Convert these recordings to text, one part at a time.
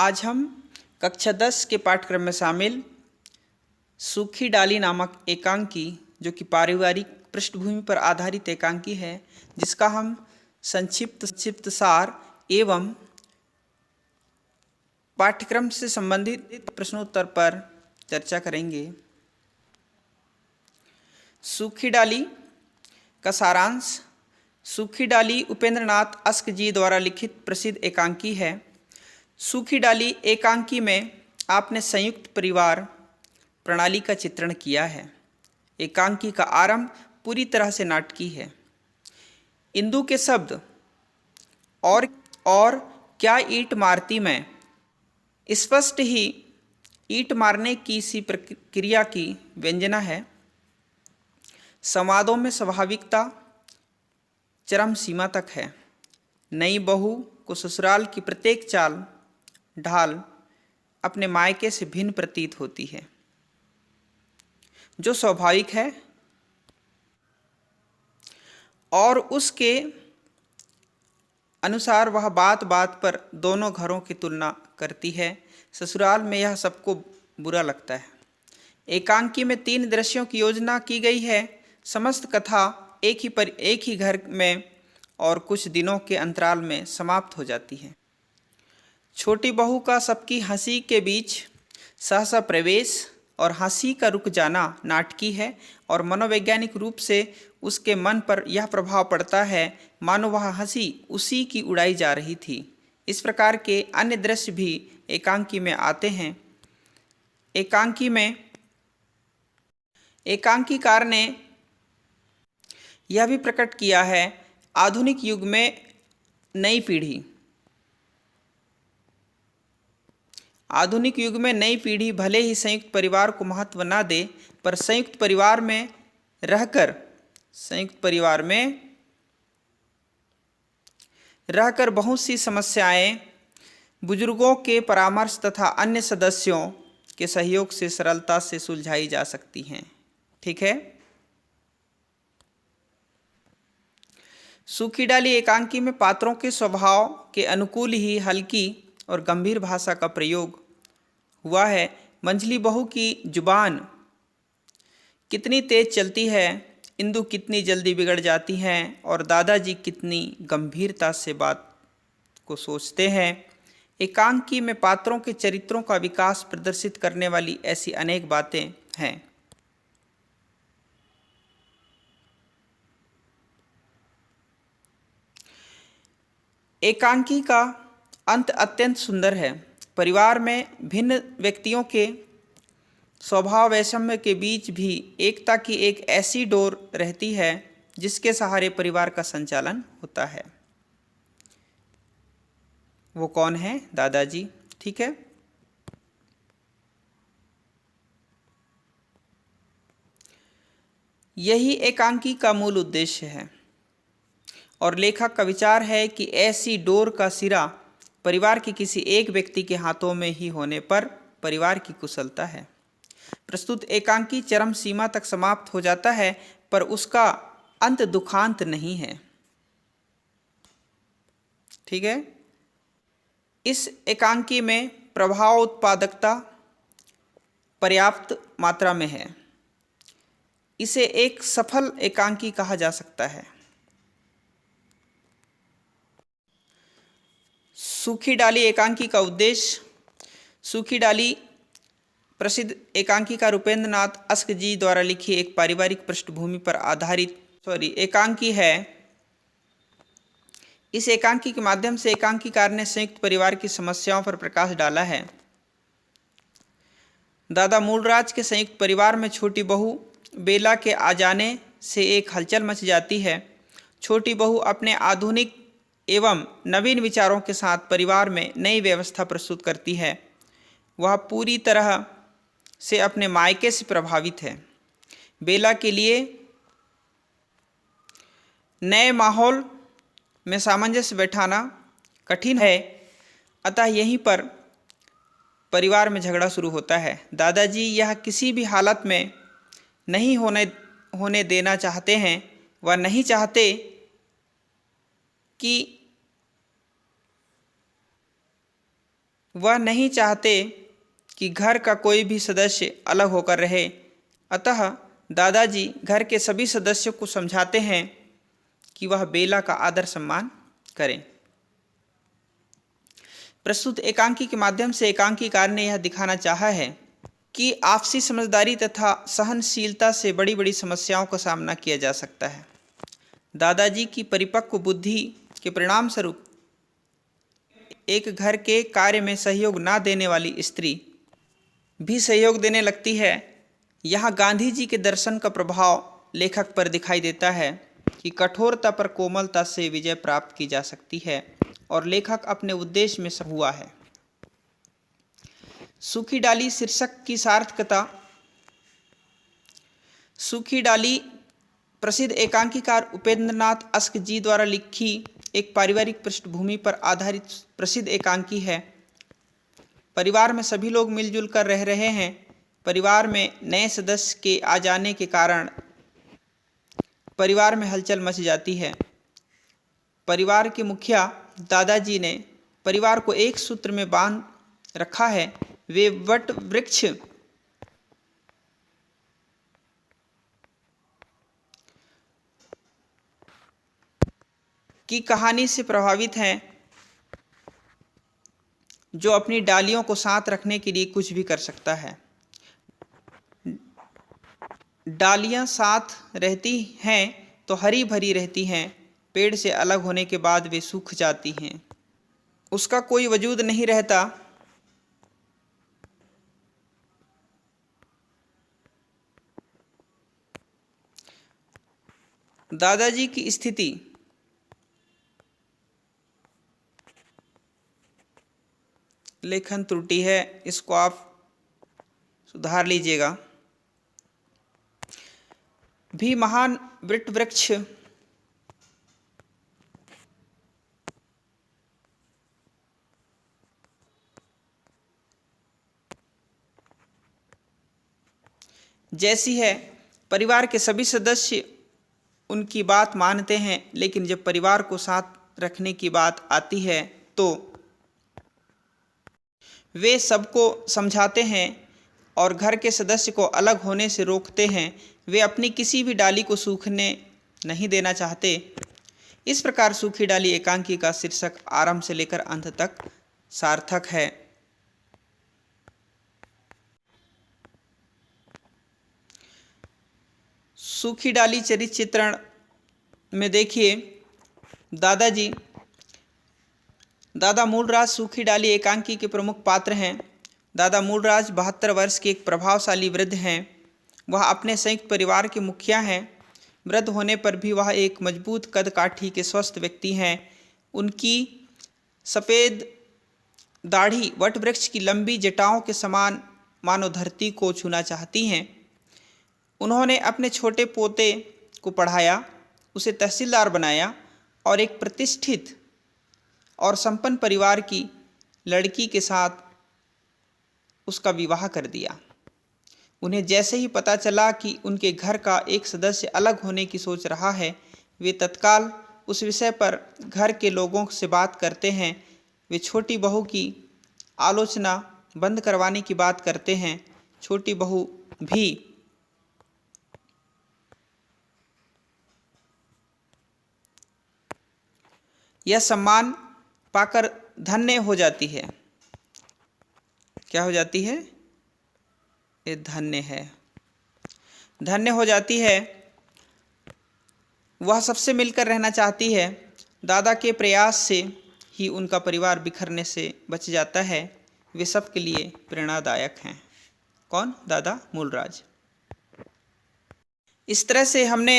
आज हम कक्षा 10 के पाठ्यक्रम में शामिल सूखी डाली नामक एकांकी, जो कि पारिवारिक पृष्ठभूमि पर आधारित एकांकी है, जिसका हम संक्षिप्त सार एवं पाठ्यक्रम से संबंधित प्रश्नोत्तर पर चर्चा करेंगे। सूखी डाली का सारांश। सूखी डाली उपेंद्र नाथ अस्क जी द्वारा लिखित प्रसिद्ध एकांकी है। सूखी डाली एकांकी में आपने संयुक्त परिवार प्रणाली का चित्रण किया है। एकांकी का आरंभ पूरी तरह से नाटकीय है। इंदु के शब्द और क्या ईंट मारती में स्पष्ट ही ईंट मारने की सी प्रक्रिया की व्यंजना है। संवादों में स्वाभाविकता चरम सीमा तक है। नई बहू को ससुराल की प्रत्येक चाल ढाल अपने मायके से भिन्न प्रतीत होती है, जो स्वाभाविक है, और उसके अनुसार वह बात बात पर दोनों घरों की तुलना करती है। ससुराल में यह सबको बुरा लगता है। एकांकी में 3 दृश्यों की योजना की गई है। समस्त कथा एक ही घर में और कुछ दिनों के अंतराल में समाप्त हो जाती है। छोटी बहू का सबकी हंसी के बीच सहसा प्रवेश और हंसी का रुक जाना नाटकीय है, और मनोवैज्ञानिक रूप से उसके मन पर यह प्रभाव पड़ता है मानो वह हंसी उसी की उड़ाई जा रही थी। इस प्रकार के अन्य दृश्य भी एकांकी में आते हैं। एकांकीकार ने यह भी प्रकट किया है, आधुनिक युग में नई पीढ़ी भले ही संयुक्त परिवार को महत्व न दे, पर संयुक्त परिवार में रहकर बहुत सी समस्याएं बुजुर्गों के परामर्श तथा अन्य सदस्यों के सहयोग से सरलता से सुलझाई जा सकती हैं। ठीक है। सूखी डाली एकांकी में पात्रों के स्वभाव के अनुकूल ही हल्की और गंभीर भाषा का प्रयोग हुआ है। मंझली बहू की जुबान कितनी तेज चलती है, इंदु कितनी जल्दी बिगड़ जाती हैं, और दादाजी कितनी गंभीरता से बात को सोचते हैं। एकांकी में पात्रों के चरित्रों का विकास प्रदर्शित करने वाली ऐसी अनेक बातें हैं। एकांकी का अंत अत्यंत सुंदर है। परिवार में भिन्न व्यक्तियों के स्वभाव वैषम्य के बीच भी एकता की एक ऐसी डोर रहती है जिसके सहारे परिवार का संचालन होता है। वो कौन है? दादाजी। ठीक है। यही एकांकी का मूल उद्देश्य है, और लेखक का विचार है कि ऐसी डोर का सिरा परिवार के किसी एक व्यक्ति के हाथों में ही होने पर परिवार की कुशलता है। प्रस्तुत एकांकी चरम सीमा तक समाप्त हो जाता है, पर उसका अंत दुखांत नहीं है। ठीक है। इस एकांकी में प्रभाव उत्पादकता पर्याप्त मात्रा में है। इसे एक सफल एकांकी कहा जा सकता है। सूखी डाली एकांकी का उद्देश्य। सूखी डाली प्रसिद्ध एकांकीकार उपेंद्र नाथ अस्क जी द्वारा लिखी एक पारिवारिक पृष्ठभूमि पर आधारित एकांकी है। इस एकांकी के माध्यम से एकांकीकार ने संयुक्त परिवार की समस्याओं पर प्रकाश डाला है। दादा मूलराज के संयुक्त परिवार में छोटी बहू बेला के आ जाने से एक हलचल मच जाती है। छोटी बहू अपने आधुनिक एवं नवीन विचारों के साथ परिवार में नई व्यवस्था प्रस्तुत करती है। वह पूरी तरह से अपने मायके से प्रभावित है। बेला के लिए नए माहौल में सामंजस्य बैठाना कठिन है, अतः यहीं पर परिवार में झगड़ा शुरू होता है। दादाजी यह किसी भी हालत में नहीं होने देना चाहते हैं। वह नहीं चाहते कि वह नहीं चाहते कि घर का कोई भी सदस्य अलग होकर रहे, अतः दादाजी घर के सभी सदस्यों को समझाते हैं कि वह बेला का आदर सम्मान करें। प्रस्तुत एकांकी के माध्यम से एकांकीकार ने यह दिखाना चाहा है कि आपसी समझदारी तथा सहनशीलता से बड़ी बड़ी समस्याओं का सामना किया जा सकता है। दादाजी की परिपक्व बुद्धि के परिणाम स्वरूप एक घर के कार्य में सहयोग ना देने वाली स्त्री भी सहयोग देने लगती है। यहाँ गांधी जी के दर्शन का प्रभाव लेखक पर दिखाई देता है कि कठोरता पर कोमलता से विजय प्राप्त की जा सकती है और लेखक अपने उद्देश्य में सफल हुआ है। सूखी डाली शीर्षक की सार्थकता। सूखी डाली प्रसिद्ध एकांकीकार उपेंद्रनाथ अस्क जी द्वारा लिखी एक पारिवारिक पृष्ठभूमि पर आधारित प्रसिद्ध एकांकी है। परिवार में सभी लोग मिलजुल कर रह रहे हैं। परिवार में नए सदस्य के आ जाने के कारण परिवार में हलचल मच जाती है। परिवार के मुखिया दादाजी ने परिवार को एक सूत्र में बांध रखा है। वे वट वृक्ष की कहानी से प्रभावित हैं, जो अपनी डालियों को साथ रखने के लिए कुछ भी कर सकता है। डालियां साथ रहती हैं तो हरी भरी रहती हैं, पेड़ से अलग होने के बाद वे सूख जाती हैं, उसका कोई वजूद नहीं रहता। दादाजी की स्थिति लेखन त्रुटि है, इसको आप सुधार लीजिएगा। भी महान वट वृक्ष जैसी है। परिवार के सभी सदस्य उनकी बात मानते हैं, लेकिन जब परिवार को साथ रखने की बात आती है तो वे सबको समझाते हैं और घर के सदस्य को अलग होने से रोकते हैं। वे अपनी किसी भी डाली को सूखने नहीं देना चाहते। इस प्रकार सूखी डाली एकांकी का शीर्षक आरंभ से लेकर अंत तक सार्थक है। सूखी डाली चरित्र चित्रण में देखिए, दादा मूलराज सूखी डाली एकांकी के प्रमुख पात्र हैं। दादा मूलराज 72 वर्ष के एक प्रभावशाली वृद्ध हैं। वह अपने संयुक्त परिवार के मुखिया हैं। वृद्ध होने पर भी वह एक मजबूत कद काठी के स्वस्थ व्यक्ति हैं। उनकी सफ़ेद दाढ़ी वट वृक्ष की लंबी जटाओं के समान मानो धरती को छूना चाहती हैं। उन्होंने अपने छोटे पोते को पढ़ाया, उसे तहसीलदार बनाया और एक प्रतिष्ठित और संपन्न परिवार की लड़की के साथ उसका विवाह कर दिया। उन्हें जैसे ही पता चला कि उनके घर का एक सदस्य अलग होने की सोच रहा है, वे तत्काल उस विषय पर घर के लोगों से बात करते हैं। वे छोटी बहू की आलोचना बंद करवाने की बात करते हैं। छोटी बहू भी यह सम्मान पाकर धन्य हो जाती है। क्या हो जाती है? ये धन्य है, धन्य हो जाती है। वह सबसे मिलकर रहना चाहती है। दादा के प्रयास से ही उनका परिवार बिखरने से बच जाता है। वे सबके लिए प्रेरणादायक हैं। कौन? दादा मूलराज। इस तरह से हमने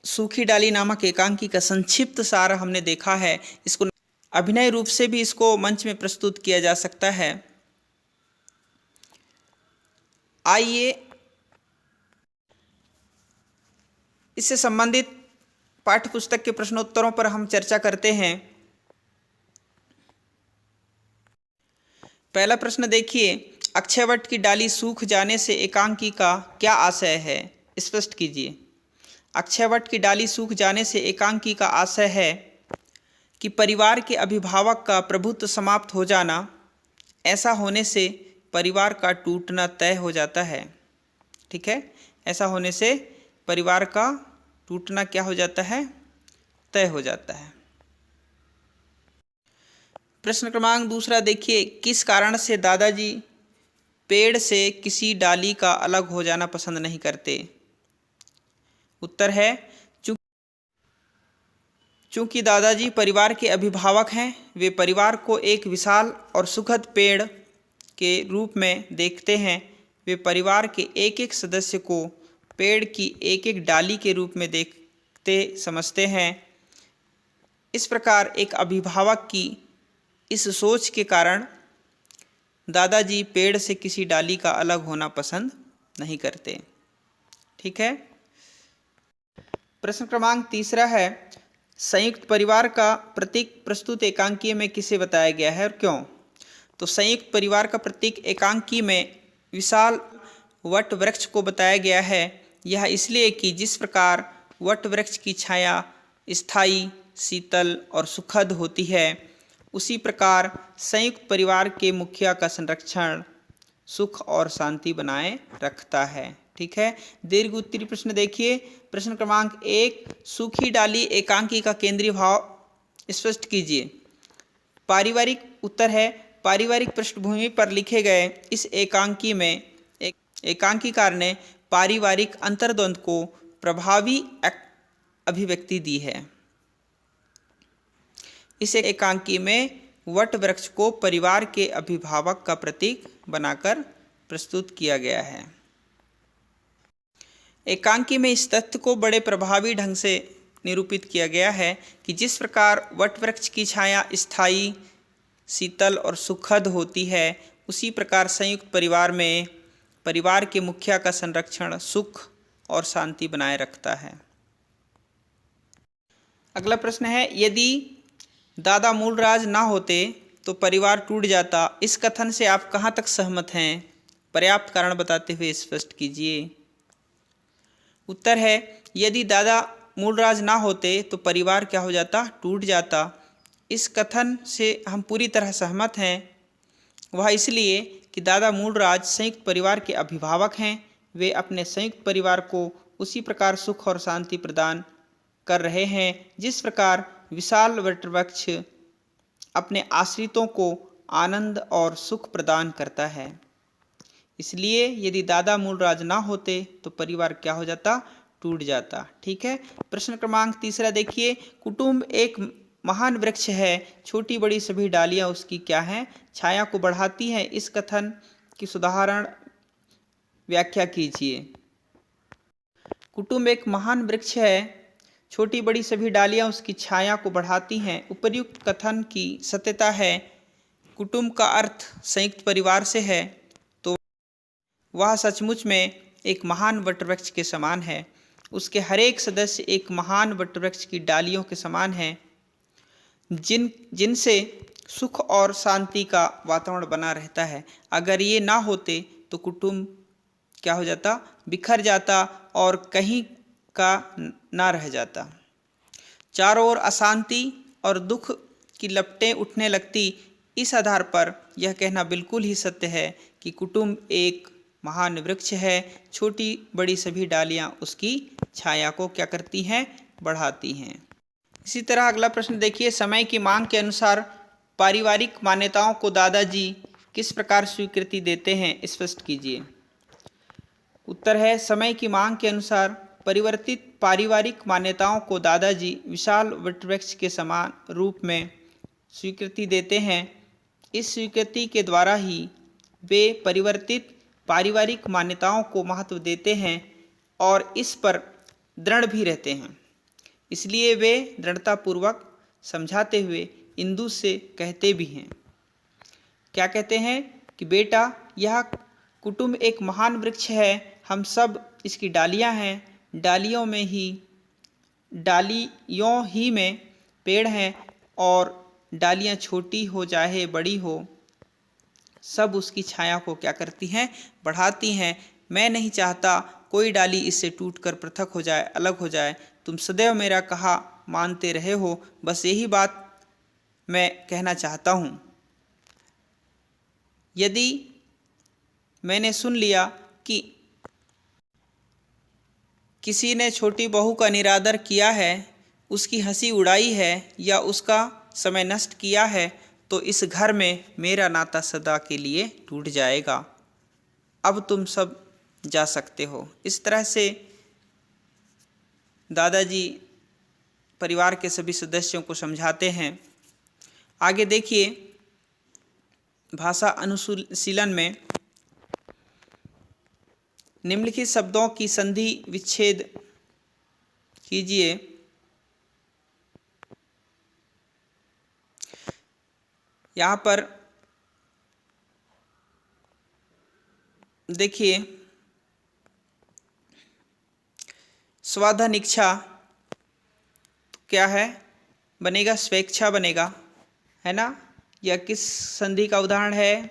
सूखी डाली नामक एकांकी का संक्षिप्त सार हमने देखा है। इसको अभिनय रूप से भी इसको मंच में प्रस्तुत किया जा सकता है। आइए इससे संबंधित पाठ्यपुस्तक के प्रश्नोत्तरों पर हम चर्चा करते हैं। पहला प्रश्न देखिए, अक्षयवट की डाली सूख जाने से एकांकी का क्या आशय है? स्पष्ट कीजिए। अक्षयवट की डाली सूख जाने से एकांकी का आशय है कि परिवार के अभिभावक का प्रभुत्व समाप्त हो जाना, ऐसा होने से परिवार का टूटना तय हो जाता है। ठीक है, ऐसा होने से परिवार का टूटना क्या हो जाता है? तय हो जाता है। प्रश्न क्रमांक दूसरा देखिए, किस कारण से दादाजी पेड़ से किसी डाली का अलग हो जाना पसंद नहीं करते? उत्तर है चूंकि दादाजी परिवार के अभिभावक हैं, वे परिवार को एक विशाल और सुखद पेड़ के रूप में देखते हैं। वे परिवार के एक एक सदस्य को पेड़ की एक एक डाली के रूप में देखते समझते हैं। इस प्रकार एक अभिभावक की इस सोच के कारण दादाजी पेड़ से किसी डाली का अलग होना पसंद नहीं करते। ठीक है। प्रश्न क्रमांक तीसरा है, संयुक्त परिवार का प्रतीक प्रस्तुत एकांकीय में किसे बताया गया है और क्यों? तो संयुक्त परिवार का प्रतीक एकांकी में विशाल वट वृक्ष को बताया गया है। यह इसलिए कि जिस प्रकार वट वृक्ष की छाया स्थायी, शीतल और सुखद होती है, उसी प्रकार संयुक्त परिवार के मुखिया का संरक्षण सुख और शांति बनाए रखता है। ठीक है। दीर्घ उत्तरीय प्रश्न देखिए। प्रश्न क्रमांक 1, सूखी डाली एकांकी का केंद्रीय भाव स्पष्ट कीजिए। पारिवारिक उत्तर है, पारिवारिक पृष्ठभूमि पर लिखे गए इस एकांकी में एकांकीकार ने पारिवारिक अंतर्द्वंद को प्रभावी अभिव्यक्ति दी है। इस एकांकी में वट वृक्ष को परिवार के अभिभावक का प्रतीक बनाकर प्रस्तुत किया गया है। एकांकी में इस तथ्य को बड़े प्रभावी ढंग से निरूपित किया गया है कि जिस प्रकार वट वृक्ष की छाया स्थायी, शीतल और सुखद होती है, उसी प्रकार संयुक्त परिवार में परिवार के मुखिया का संरक्षण सुख और शांति बनाए रखता है। अगला प्रश्न है, यदि दादा मूलराज ना होते तो परिवार टूट जाता। इस कथन से आप कहाँ तक सहमत हैं? पर्याप्त कारण बताते हुए स्पष्ट कीजिए। उत्तर है, यदि दादा मूलराज ना होते तो परिवार क्या हो जाता? टूट जाता। इस कथन से हम पूरी तरह सहमत हैं। वह इसलिए कि दादा मूलराज संयुक्त परिवार के अभिभावक हैं। वे अपने संयुक्त परिवार को उसी प्रकार सुख और शांति प्रदान कर रहे हैं जिस प्रकार विशाल वटवृक्ष अपने आश्रितों को आनंद और सुख प्रदान करता है। इसलिए यदि दादा मूलराज ना होते तो परिवार क्या हो जाता? टूट जाता। ठीक है। प्रश्न क्रमांक तीसरा देखिए, कुटुंब एक महान वृक्ष है, छोटी बड़ी सभी डालियां उसकी क्या हैं? छाया को बढ़ाती हैं। इस कथन की सुधारण व्याख्या कीजिए। कुटुंब एक महान वृक्ष है, छोटी बड़ी सभी डालियां उसकी छाया को बढ़ाती हैं। उपर्युक्त कथन की सत्यता है। कुटुंब का अर्थ संयुक्त परिवार से है, तो वह सचमुच में एक महान वटवृक्ष के समान है। उसके हर एक सदस्य एक महान वटवृक्ष की डालियों के समान है, जिनसे सुख और शांति का वातावरण बना रहता है। अगर ये ना होते तो कुटुंब क्या हो जाता? बिखर जाता और कहीं का ना रह जाता। चारों ओर अशांति और दुख की लपटें उठने लगती। इस आधार पर यह कहना बिल्कुल ही सत्य है कि कुटुंब एक महान वृक्ष है, छोटी बड़ी सभी डालियां उसकी छाया को क्या करती हैं? बढ़ाती हैं। इसी तरह अगला प्रश्न देखिए, समय की मांग के अनुसार पारिवारिक मान्यताओं को दादाजी किस प्रकार स्वीकृति देते हैं? स्पष्ट कीजिए। उत्तर है, समय की मांग के अनुसार परिवर्तित पारिवारिक मान्यताओं को दादाजी विशाल वटवृक्ष के समान रूप में स्वीकृति देते हैं। इस स्वीकृति के द्वारा ही वे परिवर्तित पारिवारिक मान्यताओं को महत्व देते हैं और इस पर दृढ़ भी रहते हैं। इसलिए वे दृढ़तापूर्वक समझाते हुए इंदु से कहते भी हैं। क्या कहते हैं? कि बेटा, यह कुटुंब एक महान वृक्ष है, हम सब इसकी डालियां हैं, डालियों ही में पेड़ हैं और डालियां छोटी हो चाहे बड़ी हो, सब उसकी छाया को क्या करती हैं? बढ़ाती हैं। मैं नहीं चाहता कोई डाली इससे टूटकर पृथक हो जाए, अलग हो जाए। तुम सदैव मेरा कहा मानते रहे हो, बस यही बात मैं कहना चाहता हूँ। यदि मैंने सुन लिया कि किसी ने छोटी बहू का निरादर किया है, उसकी हंसी उड़ाई है या उसका समय नष्ट किया है, तो इस घर में मेरा नाता सदा के लिए टूट जाएगा। अब तुम सब जा सकते हो। इस तरह से दादाजी परिवार के सभी सदस्यों को समझाते हैं। आगे देखिए, भाषा अनुशीलन में निम्नलिखित शब्दों की संधि विच्छेद कीजिए। यहाँ पर देखिए, स्वाधन इच्छा क्या है, बनेगा स्वेच्छा बनेगा, है ना। यह किस संधि का उदाहरण है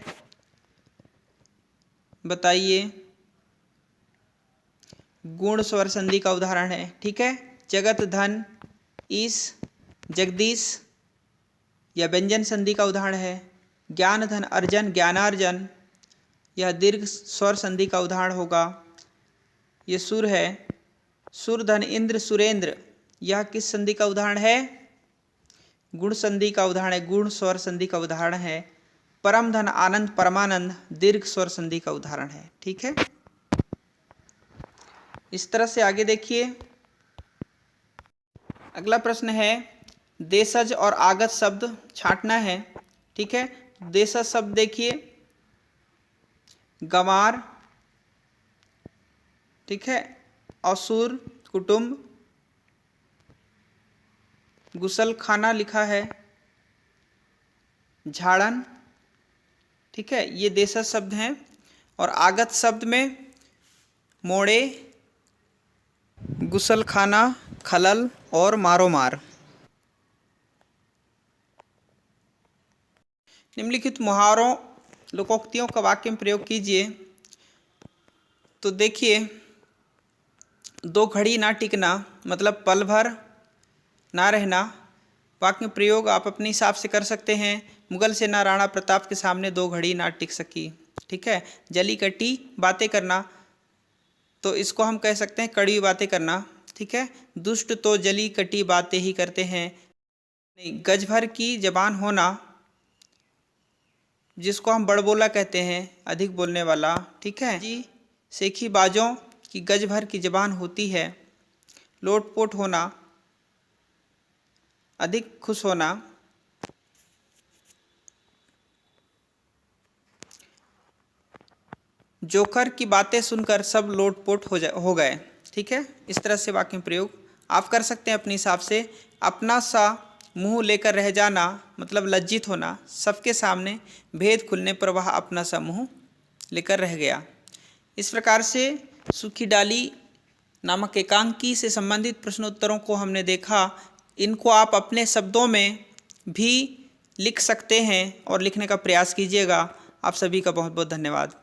बताइए। गुण स्वर संधि का उदाहरण है, ठीक है। जगत धन ईश जगदीश यह व्यंजन संधि का उदाहरण है। ज्ञान धन अर्जन ज्ञानार्जन यह दीर्घ स्वर संधि का उदाहरण होगा। ये सुर है, सुर धन इंद्र सुरेंद्र यह किस संधि का उदाहरण है, गुण संधि का उदाहरण है, गुण स्वर संधि का उदाहरण है। परम धन आनंद परमानंद दीर्घ स्वर संधि का उदाहरण है, ठीक है। इस तरह से आगे देखिए, अगला प्रश्न है देशज और आगत शब्द छांटना है, ठीक है। देशज शब्द देखिए, गंवार, ठीक है, असुर कुटुंब, गुसल खाना लिखा है, झाड़न, ठीक है, ये देशज शब्द हैं। और आगत शब्द में मोड़े, गुसल खाना, खलल और मारो मार। निम्नलिखित मुहावरों लोकोक्तियों का वाक्य में प्रयोग कीजिए। तो देखिए, दो घड़ी ना टिकना मतलब पल भर ना रहना। वाक्य में प्रयोग आप अपने हिसाब से कर सकते हैं। मुगल सेना राणा प्रताप के सामने दो घड़ी ना टिक सकी, ठीक है। जली कटी बातें करना, तो इसको हम कह सकते हैं कड़वी बातें करना, ठीक है। दुष्ट तो जली कटी बातें ही करते हैं। नहीं, गज भर की जबान होना, जिसको हम बड़बोला कहते हैं, अधिक बोलने वाला, ठीक है जी। सेखी बाजों की गज भर की जबान होती है। लोटपोट होना, अधिक खुश होना। जोकर की बातें सुनकर सब लोटपोट हो गए, ठीक है। इस तरह से वाक्य में प्रयोग आप कर सकते हैं अपने हिसाब से। अपना सा मुंह लेकर रह जाना मतलब लज्जित होना, सबके सामने भेद खुलने पर वह अपना सा मुंह लेकर रह गया। इस प्रकार से सूखी डाली नामक एकांकी से संबंधित प्रश्नोत्तरों को हमने देखा। इनको आप अपने शब्दों में भी लिख सकते हैं और लिखने का प्रयास कीजिएगा। आप सभी का बहुत बहुत धन्यवाद।